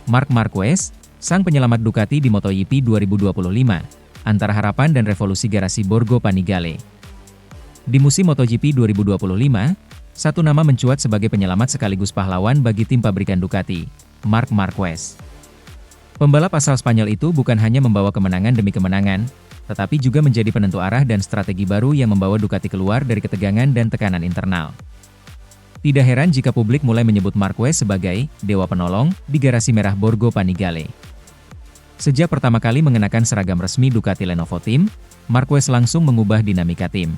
Marc Marquez, sang penyelamat Ducati di MotoGP 2025, antara harapan dan revolusi garasi Borgo Panigale. Di musim MotoGP 2025, satu nama mencuat sebagai penyelamat sekaligus pahlawan bagi tim pabrikan Ducati, Marc Marquez. Pembalap asal Spanyol itu bukan hanya membawa kemenangan demi kemenangan, tetapi juga menjadi penentu arah dan strategi baru yang membawa Ducati keluar dari ketegangan dan tekanan internal. Tidak heran jika publik mulai menyebut Marquez sebagai dewa penolong di garasi merah Borgo Panigale. Sejak pertama kali mengenakan seragam resmi Ducati Lenovo Team, Marquez langsung mengubah dinamika tim.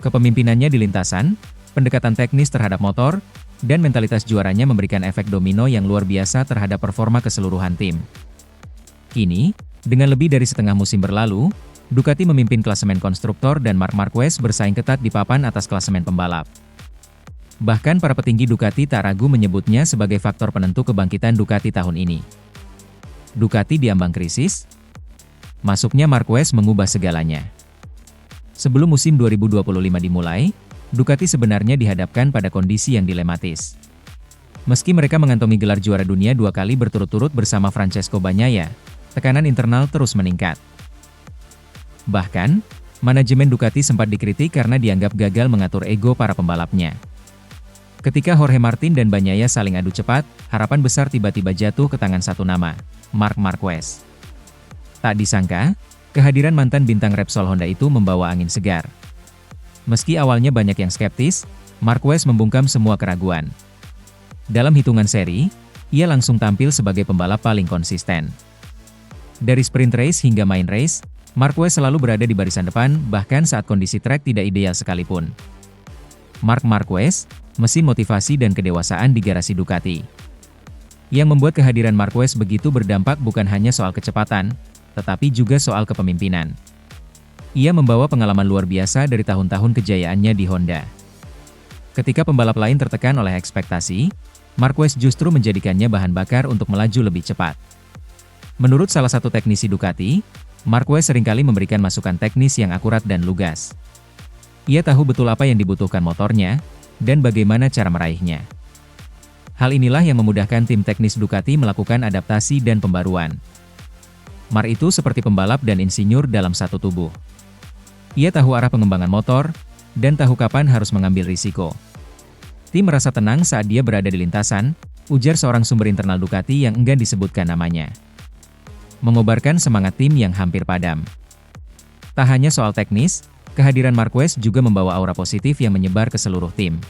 Kepemimpinannya di lintasan, pendekatan teknis terhadap motor, dan mentalitas juaranya memberikan efek domino yang luar biasa terhadap performa keseluruhan tim. Kini, dengan lebih dari setengah musim berlalu, Ducati memimpin klasemen konstruktor dan Marc Marquez bersaing ketat di papan atas klasemen pembalap. Bahkan para petinggi Ducati tak ragu menyebutnya sebagai faktor penentu kebangkitan Ducati tahun ini. Ducati diambang krisis? Masuknya Marquez mengubah segalanya. Sebelum musim 2025 dimulai, Ducati sebenarnya dihadapkan pada kondisi yang dilematis. Meski mereka mengantongi gelar juara dunia 2 kali berturut-turut bersama Francesco Bagnaia, tekanan internal terus meningkat. Bahkan, manajemen Ducati sempat dikritik karena dianggap gagal mengatur ego para pembalapnya. Ketika Jorge Martin dan Bagnaia saling adu cepat, harapan besar tiba-tiba jatuh ke tangan satu nama, Marc Marquez. Tak disangka, kehadiran mantan bintang Repsol Honda itu membawa angin segar. Meski awalnya banyak yang skeptis, Marquez membungkam semua keraguan. Dalam hitungan seri, ia langsung tampil sebagai pembalap paling konsisten. Dari sprint race hingga main race, Marquez selalu berada di barisan depan bahkan saat kondisi trek tidak ideal sekalipun. Marc Marquez, mesin motivasi dan kedewasaan di garasi Ducati. Yang membuat kehadiran Marquez begitu berdampak bukan hanya soal kecepatan, tetapi juga soal kepemimpinan. Ia membawa pengalaman luar biasa dari tahun-tahun kejayaannya di Honda. Ketika pembalap lain tertekan oleh ekspektasi, Marquez justru menjadikannya bahan bakar untuk melaju lebih cepat. Menurut salah satu teknisi Ducati, Marquez seringkali memberikan masukan teknis yang akurat dan lugas. Ia tahu betul apa yang dibutuhkan motornya, dan bagaimana cara meraihnya. Hal inilah yang memudahkan tim teknis Ducati melakukan adaptasi dan pembaruan. Marc itu seperti pembalap dan insinyur dalam satu tubuh. Ia tahu arah pengembangan motor, dan tahu kapan harus mengambil risiko. Tim merasa tenang saat dia berada di lintasan, ujar seorang sumber internal Ducati yang enggan disebutkan namanya. Mengobarkan semangat tim yang hampir padam. Tak hanya soal teknis, kehadiran Marquez juga membawa aura positif yang menyebar ke seluruh tim.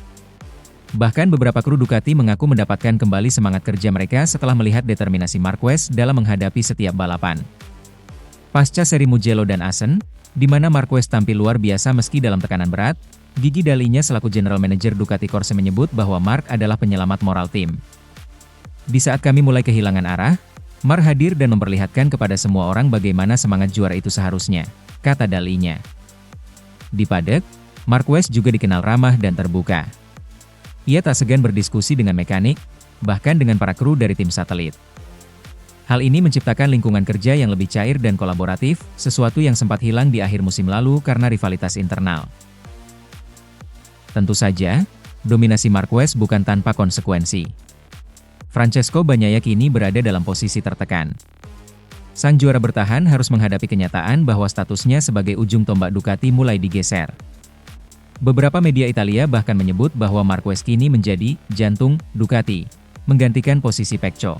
Bahkan beberapa kru Ducati mengaku mendapatkan kembali semangat kerja mereka setelah melihat determinasi Marquez dalam menghadapi setiap balapan. Pasca seri Mugello dan Assen, di mana Marquez tampil luar biasa meski dalam tekanan berat, Gigi Dalinya selaku General Manager Ducati Corse menyebut bahwa Marc adalah penyelamat moral tim. Di saat kami mulai kehilangan arah, Marc hadir dan memperlihatkan kepada semua orang bagaimana semangat juara itu seharusnya, kata Dalinya. Di paddock, Marquez juga dikenal ramah dan terbuka. Ia tak segan berdiskusi dengan mekanik, bahkan dengan para kru dari tim satelit. Hal ini menciptakan lingkungan kerja yang lebih cair dan kolaboratif, sesuatu yang sempat hilang di akhir musim lalu karena rivalitas internal. Tentu saja, dominasi Marquez bukan tanpa konsekuensi. Francesco Bagnaia kini berada dalam posisi tertekan. Sang juara bertahan harus menghadapi kenyataan bahwa statusnya sebagai ujung tombak Ducati mulai digeser. Beberapa media Italia bahkan menyebut bahwa Marquez kini menjadi jantung Ducati, menggantikan posisi Pecco.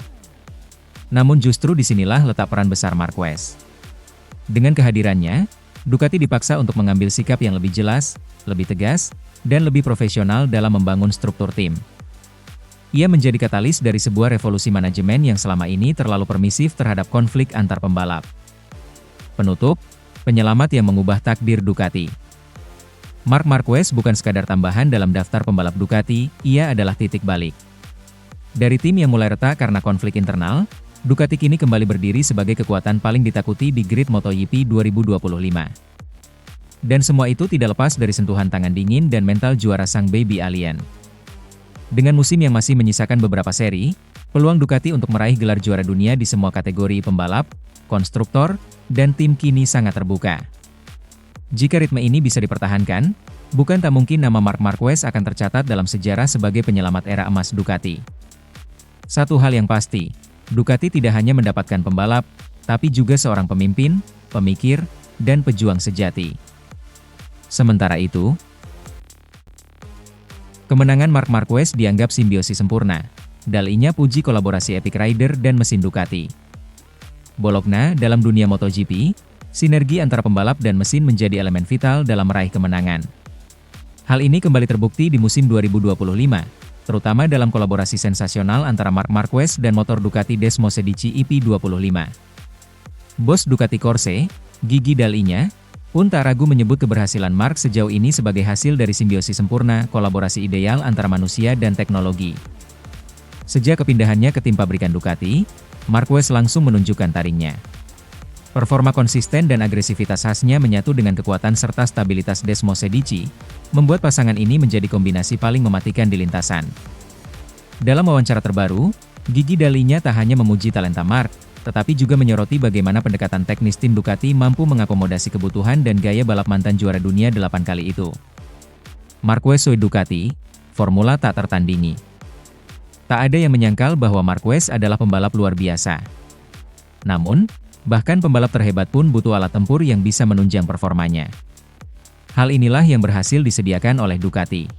Namun justru disinilah letak peran besar Marquez. Dengan kehadirannya, Ducati dipaksa untuk mengambil sikap yang lebih jelas, lebih tegas, dan lebih profesional dalam membangun struktur tim. Ia menjadi katalis dari sebuah revolusi manajemen yang selama ini terlalu permisif terhadap konflik antar pembalap. Penutup, penyelamat yang mengubah takdir Ducati. Marc Marquez bukan sekadar tambahan dalam daftar pembalap Ducati, ia adalah titik balik. Dari tim yang mulai retak karena konflik internal, Ducati kini kembali berdiri sebagai kekuatan paling ditakuti di grid MotoGP 2025. Dan semua itu tidak lepas dari sentuhan tangan dingin dan mental juara sang baby alien. Dengan musim yang masih menyisakan beberapa seri, peluang Ducati untuk meraih gelar juara dunia di semua kategori pembalap, konstruktor, dan tim kini sangat terbuka. Jika ritme ini bisa dipertahankan, bukan tak mungkin nama Marc Marquez akan tercatat dalam sejarah sebagai penyelamat era emas Ducati. Satu hal yang pasti, Ducati tidak hanya mendapatkan pembalap, tapi juga seorang pemimpin, pemikir, dan pejuang sejati. Sementara itu, kemenangan Marc Marquez dianggap simbiosis sempurna. Dalinya puji kolaborasi Epic Rider dan mesin Ducati. Bologna, dalam dunia MotoGP, sinergi antara pembalap dan mesin menjadi elemen vital dalam meraih kemenangan. Hal ini kembali terbukti di musim 2025, terutama dalam kolaborasi sensasional antara Marc Marquez dan motor Ducati Desmosedici EP25. Bos Ducati Corse, Gigi Dall'Igna, pun tak ragu menyebut keberhasilan Marc sejauh ini sebagai hasil dari simbiosis sempurna, kolaborasi ideal antara manusia dan teknologi. Sejak kepindahannya ke tim pabrikan Ducati, Marquez langsung menunjukkan taringnya. Performa konsisten dan agresivitas khasnya menyatu dengan kekuatan serta stabilitas Desmosedici, membuat pasangan ini menjadi kombinasi paling mematikan di lintasan. Dalam wawancara terbaru, Gigi Dall'Igna tak hanya memuji talenta Marc, tetapi juga menyoroti bagaimana pendekatan teknis tim Ducati mampu mengakomodasi kebutuhan dan gaya balap mantan juara dunia 8 kali itu. Marquez Soy Ducati, formula tak tertandingi. Tak ada yang menyangkal bahwa Marquez adalah pembalap luar biasa. Namun, bahkan pembalap terhebat pun butuh alat tempur yang bisa menunjang performanya. Hal inilah yang berhasil disediakan oleh Ducati.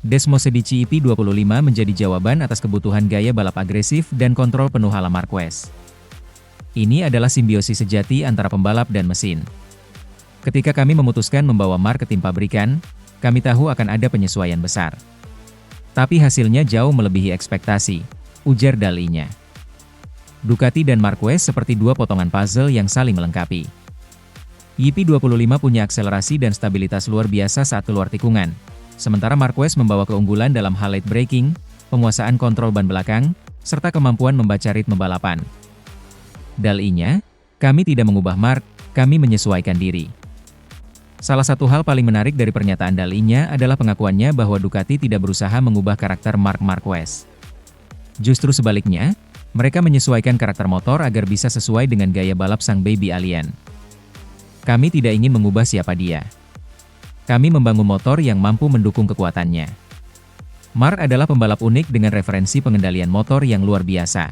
Desmosedici EP25 menjadi jawaban atas kebutuhan gaya balap agresif dan kontrol penuh ala Marquez. Ini adalah simbiosis sejati antara pembalap dan mesin. Ketika kami memutuskan membawa Marc ke tim pabrikan, kami tahu akan ada penyesuaian besar. Tapi hasilnya jauh melebihi ekspektasi, ujar Dall'Igna. Ducati dan Marquez seperti dua potongan puzzle yang saling melengkapi. EP25 punya akselerasi dan stabilitas luar biasa saat keluar tikungan, sementara Marquez membawa keunggulan dalam hal late braking, penguasaan kontrol ban belakang, serta kemampuan membaca ritme balapan. Dall'Igna, kami tidak mengubah Marc, kami menyesuaikan diri. Salah satu hal paling menarik dari pernyataan Dall'Igna adalah pengakuannya bahwa Ducati tidak berusaha mengubah karakter Marc Marquez. Justru sebaliknya, mereka menyesuaikan karakter motor agar bisa sesuai dengan gaya balap sang baby alien. Kami tidak ingin mengubah siapa dia. Kami membangun motor yang mampu mendukung kekuatannya. Marc adalah pembalap unik dengan referensi pengendalian motor yang luar biasa.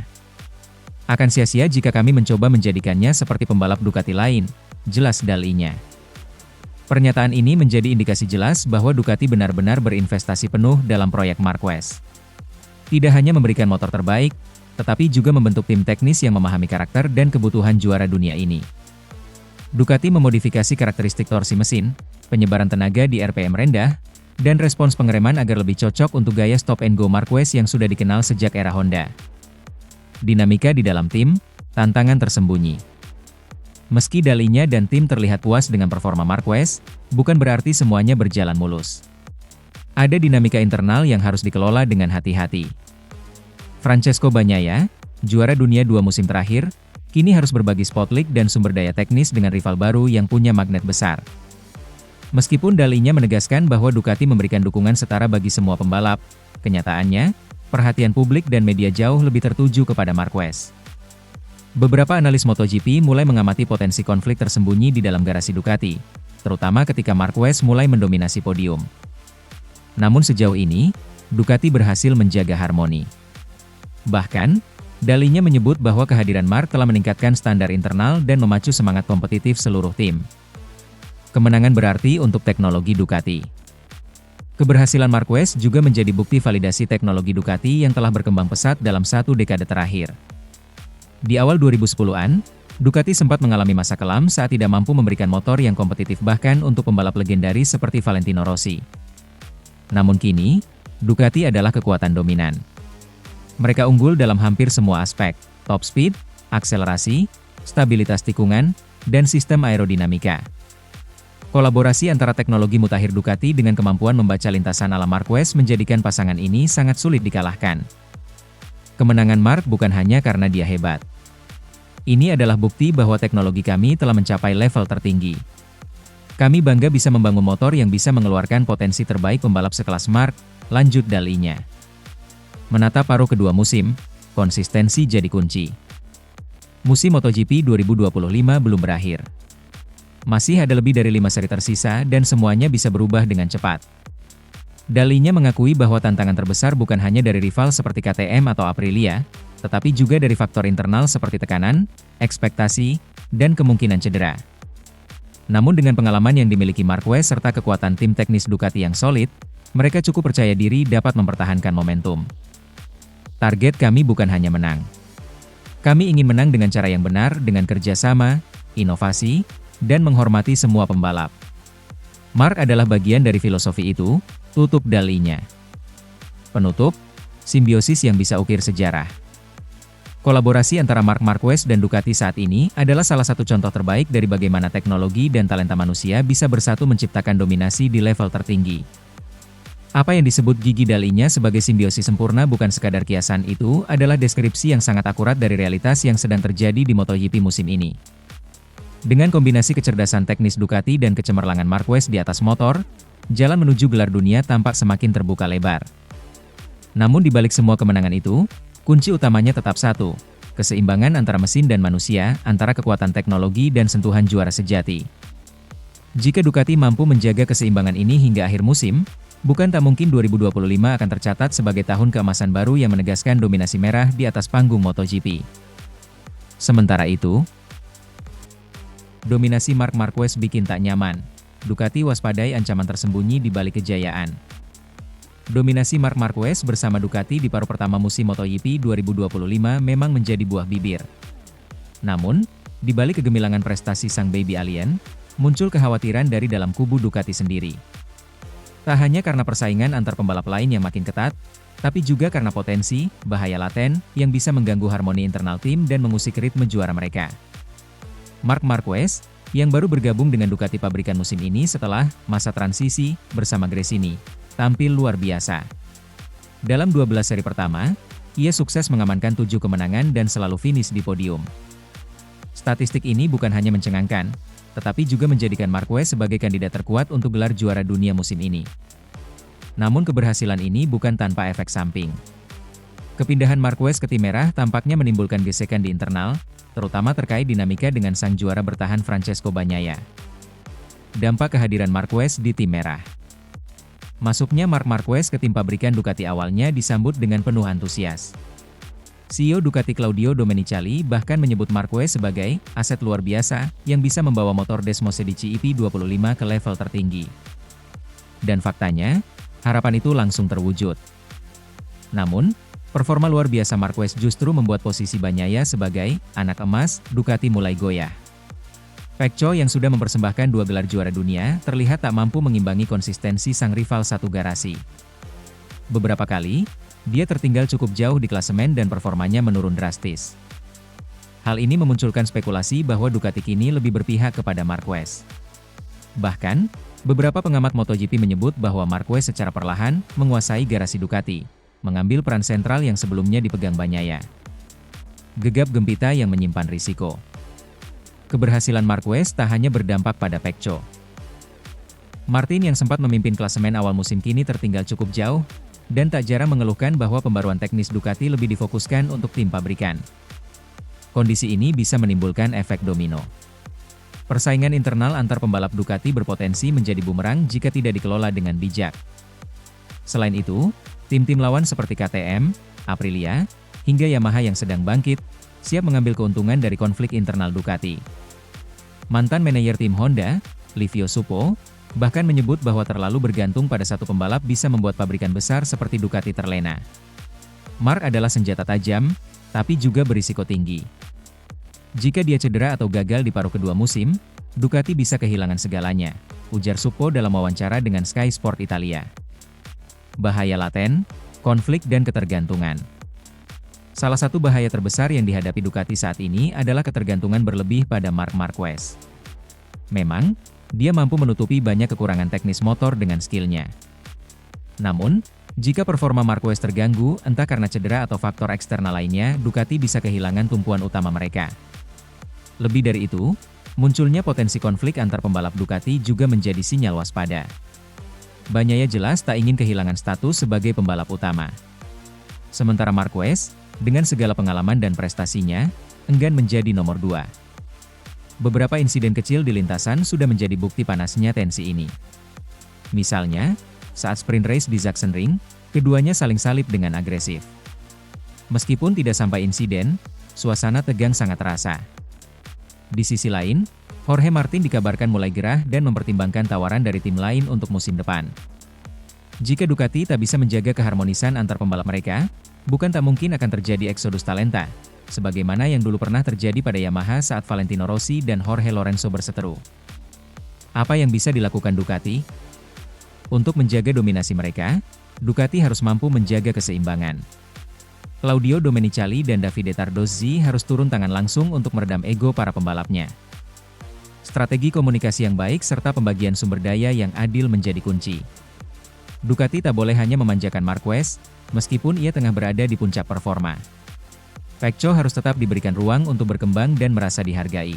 Akan sia-sia jika kami mencoba menjadikannya seperti pembalap Ducati lain, jelas Dall'Igna. Pernyataan ini menjadi indikasi jelas bahwa Ducati benar-benar berinvestasi penuh dalam proyek Marquez. Tidak hanya memberikan motor terbaik, tetapi juga membentuk tim teknis yang memahami karakter dan kebutuhan juara dunia ini. Ducati memodifikasi karakteristik torsi mesin, penyebaran tenaga di RPM rendah, dan respons pengereman agar lebih cocok untuk gaya stop-and-go Marquez yang sudah dikenal sejak era Honda. Dinamika di dalam tim, tantangan tersembunyi. Meski Dall'Igna dan tim terlihat puas dengan performa Marquez, bukan berarti semuanya berjalan mulus. Ada dinamika internal yang harus dikelola dengan hati-hati. Francesco Bagnaia, juara dunia 2 musim terakhir, kini harus berbagi spotlight dan sumber daya teknis dengan rival baru yang punya magnet besar. Meskipun Dall'Igna menegaskan bahwa Ducati memberikan dukungan setara bagi semua pembalap, kenyataannya, perhatian publik dan media jauh lebih tertuju kepada Marquez. Beberapa analis MotoGP mulai mengamati potensi konflik tersembunyi di dalam garasi Ducati, terutama ketika Marquez mulai mendominasi podium. Namun sejauh ini, Ducati berhasil menjaga harmoni. Bahkan, Dall'Igna menyebut bahwa kehadiran Marc telah meningkatkan standar internal dan memacu semangat kompetitif seluruh tim. Kemenangan berarti untuk teknologi Ducati. Keberhasilan Marquez juga menjadi bukti validasi teknologi Ducati yang telah berkembang pesat dalam 1 dekade terakhir. Di awal 2010-an, Ducati sempat mengalami masa kelam saat tidak mampu memberikan motor yang kompetitif bahkan untuk pembalap legendaris seperti Valentino Rossi. Namun kini, Ducati adalah kekuatan dominan. Mereka unggul dalam hampir semua aspek, top speed, akselerasi, stabilitas tikungan, dan sistem aerodinamika. Kolaborasi antara teknologi mutakhir Ducati dengan kemampuan membaca lintasan ala Marquez menjadikan pasangan ini sangat sulit dikalahkan. Kemenangan Marc bukan hanya karena dia hebat. Ini adalah bukti bahwa teknologi kami telah mencapai level tertinggi. Kami bangga bisa membangun motor yang bisa mengeluarkan potensi terbaik pembalap sekelas Marc, lanjut Dall'Igna. Menatap paruh kedua musim, konsistensi jadi kunci. Musim MotoGP 2025 belum berakhir. Masih ada lebih dari 5 seri tersisa dan semuanya bisa berubah dengan cepat. Dall'Igna mengakui bahwa tantangan terbesar bukan hanya dari rival seperti KTM atau Aprilia, tetapi juga dari faktor internal seperti tekanan, ekspektasi, dan kemungkinan cedera. Namun dengan pengalaman yang dimiliki Marquez serta kekuatan tim teknis Ducati yang solid, mereka cukup percaya diri dapat mempertahankan momentum. Target kami bukan hanya menang. Kami ingin menang dengan cara yang benar, dengan kerjasama, inovasi, dan menghormati semua pembalap. Mark adalah bagian dari filosofi itu, tutup dalinya. Penutup, simbiosis yang bisa ukir sejarah. Kolaborasi antara Marc Marquez dan Ducati saat ini adalah salah satu contoh terbaik dari bagaimana teknologi dan talenta manusia bisa bersatu menciptakan dominasi di level tertinggi. Apa yang disebut gigi dalinya sebagai simbiosis sempurna bukan sekadar kiasan, itu adalah deskripsi yang sangat akurat dari realitas yang sedang terjadi di MotoGP musim ini. Dengan kombinasi kecerdasan teknis Ducati dan kecemerlangan Marquez di atas motor, jalan menuju gelar dunia tampak semakin terbuka lebar. Namun di balik semua kemenangan itu, kunci utamanya tetap satu, keseimbangan antara mesin dan manusia, antara kekuatan teknologi dan sentuhan juara sejati. Jika Ducati mampu menjaga keseimbangan ini hingga akhir musim, bukan tak mungkin 2025 akan tercatat sebagai tahun keemasan baru yang menegaskan dominasi merah di atas panggung MotoGP. Sementara itu, dominasi Marc Marquez bikin tak nyaman. Ducati waspadai ancaman tersembunyi di balik kejayaan. Dominasi Marc Marquez bersama Ducati di paruh pertama musim MotoGP 2025 memang menjadi buah bibir. Namun, di balik kegemilangan prestasi sang baby alien, muncul kekhawatiran dari dalam kubu Ducati sendiri. Tak hanya karena persaingan antar pembalap lain yang makin ketat, tapi juga karena potensi, bahaya laten, yang bisa mengganggu harmoni internal tim dan mengusik ritme juara mereka. Marc Marquez, yang baru bergabung dengan Ducati pabrikan musim ini setelah masa transisi bersama Gresini, tampil luar biasa. Dalam 12 seri pertama, ia sukses mengamankan 7 kemenangan dan selalu finish di podium. Statistik ini bukan hanya mencengangkan, tetapi juga menjadikan Marquez sebagai kandidat terkuat untuk gelar juara dunia musim ini. Namun keberhasilan ini bukan tanpa efek samping. Kepindahan Marquez ke tim merah tampaknya menimbulkan gesekan di internal, terutama terkait dinamika dengan sang juara bertahan Francesco Bagnaia. Dampak kehadiran Marquez di tim merah. Masuknya Marc Marquez ke tim pabrikan Ducati awalnya disambut dengan penuh antusias. CEO Ducati Claudio Domenicali bahkan menyebut Marquez sebagai aset luar biasa yang bisa membawa motor Desmosedici EP25 ke level tertinggi. Dan faktanya, harapan itu langsung terwujud. Namun, performa luar biasa Marquez justru membuat posisi Bagnaia sebagai anak emas Ducati mulai goyah. Pecco yang sudah mempersembahkan 2 gelar juara dunia terlihat tak mampu mengimbangi konsistensi sang rival satu garasi. Beberapa kali, dia tertinggal cukup jauh di klasemen dan performanya menurun drastis. Hal ini memunculkan spekulasi bahwa Ducati kini lebih berpihak kepada Marquez. Bahkan, beberapa pengamat MotoGP menyebut bahwa Marquez secara perlahan menguasai garasi Ducati, mengambil peran sentral yang sebelumnya dipegang Bagnaia. Gegap gempita yang menyimpan risiko. Keberhasilan Marquez tak hanya berdampak pada Pecco. Martin yang sempat memimpin klasemen awal musim kini tertinggal cukup jauh, dan tak jarang mengeluhkan bahwa pembaruan teknis Ducati lebih difokuskan untuk tim pabrikan. Kondisi ini bisa menimbulkan efek domino. Persaingan internal antar pembalap Ducati berpotensi menjadi bumerang jika tidak dikelola dengan bijak. Selain itu, tim-tim lawan seperti KTM, Aprilia, hingga Yamaha yang sedang bangkit, siap mengambil keuntungan dari konflik internal Ducati. Mantan manajer tim Honda, Livio Suppo, bahkan menyebut bahwa terlalu bergantung pada satu pembalap bisa membuat pabrikan besar seperti Ducati terlena. Marc adalah senjata tajam, tapi juga berisiko tinggi. Jika dia cedera atau gagal di paruh kedua musim, Ducati bisa kehilangan segalanya, ujar Suppo dalam wawancara dengan Sky Sport Italia. Bahaya laten, konflik dan ketergantungan. Salah satu bahaya terbesar yang dihadapi Ducati saat ini adalah ketergantungan berlebih pada Marc Marquez. Memang, dia mampu menutupi banyak kekurangan teknis motor dengan skillnya. Namun, jika performa Marquez terganggu, entah karena cedera atau faktor eksternal lainnya, Ducati bisa kehilangan tumpuan utama mereka. Lebih dari itu, munculnya potensi konflik antar pembalap Ducati juga menjadi sinyal waspada. Bagnaia jelas tak ingin kehilangan status sebagai pembalap utama. Sementara Marquez, dengan segala pengalaman dan prestasinya, enggan menjadi nomor 2. Beberapa insiden kecil di lintasan sudah menjadi bukti panasnya tensi ini. Misalnya, saat sprint race di Sachsenring, keduanya saling salip dengan agresif. Meskipun tidak sampai insiden, suasana tegang sangat terasa. Di sisi lain, Jorge Martin dikabarkan mulai gerah dan mempertimbangkan tawaran dari tim lain untuk musim depan. Jika Ducati tak bisa menjaga keharmonisan antar pembalap mereka, bukan tak mungkin akan terjadi eksodus talenta, sebagaimana yang dulu pernah terjadi pada Yamaha saat Valentino Rossi dan Jorge Lorenzo berseteru. Apa yang bisa dilakukan Ducati? Untuk menjaga dominasi mereka, Ducati harus mampu menjaga keseimbangan. Claudio Domenicali dan Davide Tardozzi harus turun tangan langsung untuk meredam ego para pembalapnya. Strategi komunikasi yang baik serta pembagian sumber daya yang adil menjadi kunci. Ducati tak boleh hanya memanjakan Marquez, meskipun ia tengah berada di puncak performa. Pecco harus tetap diberikan ruang untuk berkembang dan merasa dihargai.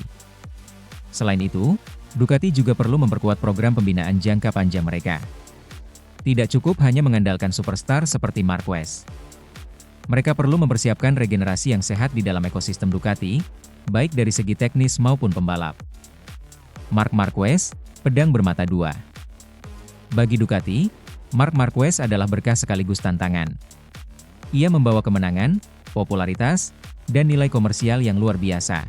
Selain itu, Ducati juga perlu memperkuat program pembinaan jangka panjang mereka. Tidak cukup hanya mengandalkan superstar seperti Marquez. Mereka perlu mempersiapkan regenerasi yang sehat di dalam ekosistem Ducati, baik dari segi teknis maupun pembalap. Marc Marquez, pedang bermata dua. Bagi Ducati, Marc Marquez adalah berkah sekaligus tantangan. Ia membawa kemenangan, popularitas, dan nilai komersial yang luar biasa.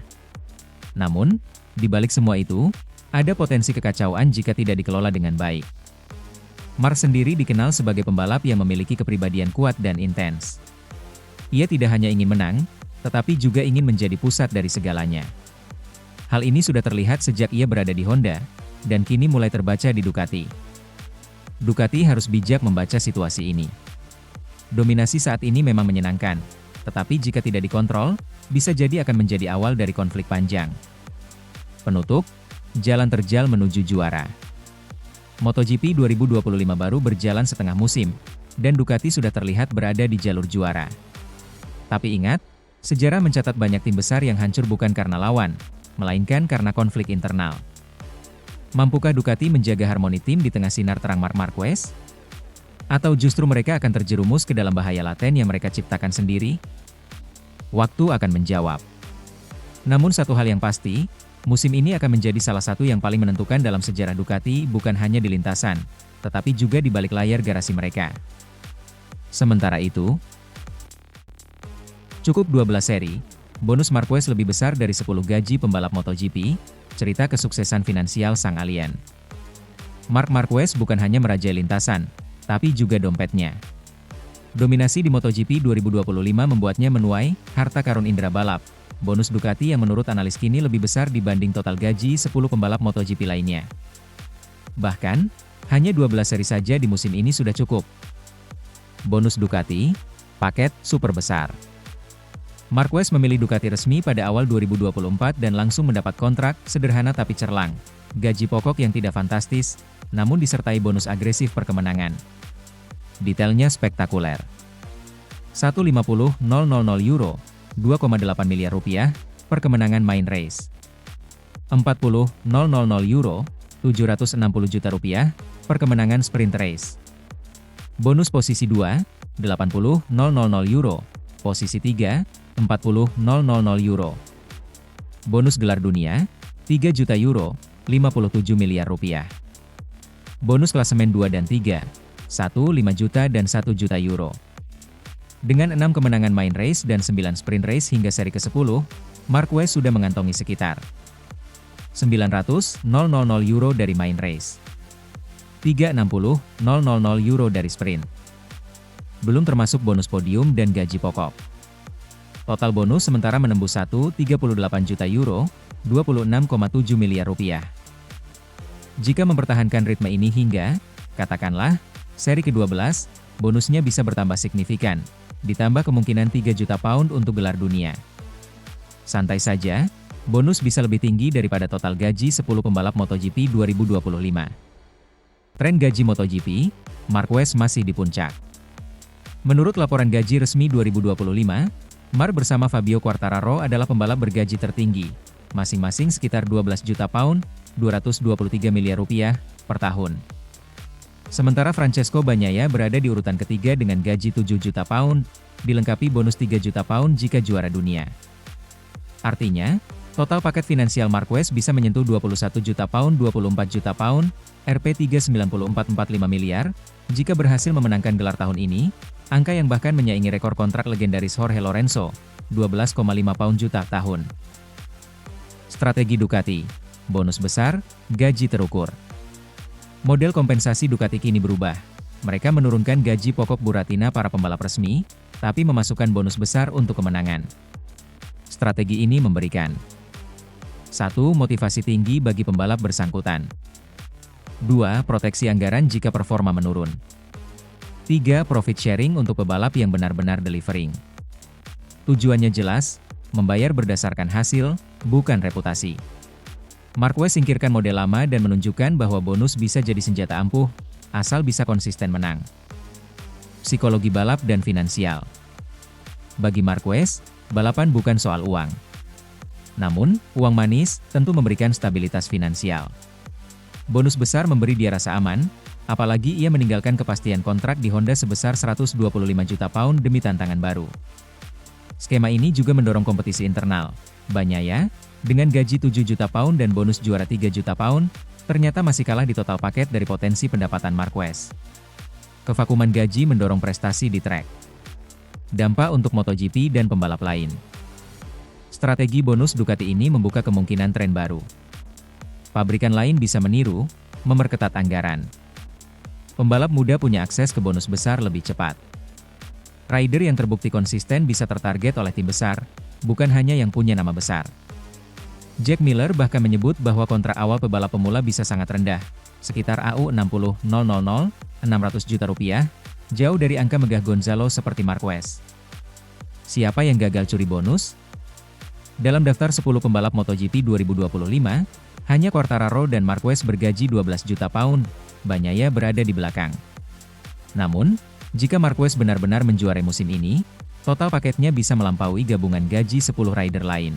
Namun, di balik semua itu, ada potensi kekacauan jika tidak dikelola dengan baik. Marc sendiri dikenal sebagai pembalap yang memiliki kepribadian kuat dan intens. Ia tidak hanya ingin menang, tetapi juga ingin menjadi pusat dari segalanya. Hal ini sudah terlihat sejak ia berada di Honda, dan kini mulai terbaca di Ducati. Ducati harus bijak membaca situasi ini. Dominasi saat ini memang menyenangkan, tetapi jika tidak dikontrol, bisa jadi akan menjadi awal dari konflik panjang. Penutup, jalan terjal menuju juara. MotoGP 2025 baru berjalan setengah musim, dan Ducati sudah terlihat berada di jalur juara. Tapi ingat, sejarah mencatat banyak tim besar yang hancur bukan karena lawan, melainkan karena konflik internal. Mampukah Ducati menjaga harmoni tim di tengah sinar terang Marc Marquez? Atau justru mereka akan terjerumus ke dalam bahaya laten yang mereka ciptakan sendiri? Waktu akan menjawab. Namun satu hal yang pasti, musim ini akan menjadi salah satu yang paling menentukan dalam sejarah Ducati bukan hanya di lintasan, tetapi juga di balik layar garasi mereka. Sementara itu, cukup 12 seri, bonus Marquez lebih besar dari 10 gaji pembalap MotoGP, cerita kesuksesan finansial sang alien. Marc Marquez bukan hanya merajai lintasan, tapi juga dompetnya. Dominasi di MotoGP 2025 membuatnya menuai harta karun indera balap, bonus Ducati yang menurut analis kini lebih besar dibanding total gaji 10 pembalap MotoGP lainnya. Bahkan, hanya 12 seri saja di musim ini sudah cukup. Bonus Ducati, paket super besar. Marquez memilih Ducati resmi pada awal 2024 dan langsung mendapat kontrak sederhana tapi cerlang, gaji pokok yang tidak fantastis, namun disertai bonus agresif per kemenangan. Detailnya spektakuler. 150.000 euro, 2,8 miliar rupiah, per kemenangan main race. 40.000 euro, 760 juta rupiah, per kemenangan sprint race. Bonus posisi 2, 80.000 euro, posisi 3, 40.000 euro. Bonus gelar dunia, 3 juta euro, 57 miliar rupiah. Bonus klasemen 2 dan 3, 1, 5 juta dan 1 juta euro. Dengan 6 kemenangan main race dan 9 sprint race hingga seri ke-10, Marquez sudah mengantongi sekitar 900.000 euro dari main race, 360.000 euro dari sprint. Belum termasuk bonus podium dan gaji pokok. Total bonus sementara menembus 38 juta euro, 26,7 miliar rupiah. Jika mempertahankan ritme ini hingga, katakanlah, seri ke-12, bonusnya bisa bertambah signifikan, ditambah kemungkinan 3 juta pound untuk gelar dunia. Santai saja, bonus bisa lebih tinggi daripada total gaji 10 pembalap MotoGP 2025. Tren gaji MotoGP, Marquez masih di puncak. Menurut laporan gaji resmi 2025, Marc bersama Fabio Quartararo adalah pembalap bergaji tertinggi, masing-masing sekitar 12 juta pound, 223 miliar rupiah, per tahun. Sementara Francesco Bagnaia berada di urutan ketiga dengan gaji 7 juta pound, dilengkapi bonus 3 juta pound jika juara dunia. Artinya, total paket finansial Marquez bisa menyentuh 21 juta pound, 24 juta pound, Rp 394,45 miliar, jika berhasil memenangkan gelar tahun ini, Angka yang bahkan menyaingi rekor kontrak legendaris Jorge Lorenzo, 12,5 pound juta tahun. Strategi Ducati, bonus besar, gaji terukur. Model kompensasi Ducati kini berubah. Mereka menurunkan gaji pokok buratina para pembalap resmi, tapi memasukkan bonus besar untuk kemenangan. Strategi ini memberikan 1. Motivasi tinggi bagi pembalap bersangkutan. 2. Proteksi anggaran jika performa menurun. 3. Profit sharing untuk pebalap yang benar-benar delivering. Tujuannya jelas, membayar berdasarkan hasil, bukan reputasi. Marquez singkirkan model lama dan menunjukkan bahwa bonus bisa jadi senjata ampuh, asal bisa konsisten menang. Psikologi balap dan finansial. Bagi Marquez, balapan bukan soal uang. Namun, uang manis tentu memberikan stabilitas finansial. Bonus besar memberi dia rasa aman, apalagi ia meninggalkan kepastian kontrak di Honda sebesar 125 juta pound demi tantangan baru. Skema ini juga mendorong kompetisi internal. Bagnaia, dengan gaji 7 juta pound dan bonus juara 3 juta pound, ternyata masih kalah di total paket dari potensi pendapatan Marquez. Kevakuman gaji mendorong prestasi di trek. Dampak untuk MotoGP dan pembalap lain. Strategi bonus Ducati ini membuka kemungkinan tren baru. Pabrikan lain bisa meniru, memperketat anggaran. Pembalap muda punya akses ke bonus besar lebih cepat. Rider yang terbukti konsisten bisa tertarget oleh tim besar, bukan hanya yang punya nama besar. Jack Miller bahkan menyebut bahwa kontrak awal pebalap pemula bisa sangat rendah, sekitar AU 60.000, 600 juta rupiah, jauh dari angka megah Gonzalo seperti Marquez. Siapa yang gagal curi bonus? Dalam daftar 10 pembalap MotoGP 2025, hanya Quartararo dan Marquez bergaji 12 juta pound, Bagnaia berada di belakang. Namun, jika Marquez benar-benar menjuarai musim ini, total paketnya bisa melampaui gabungan gaji 10 rider lain.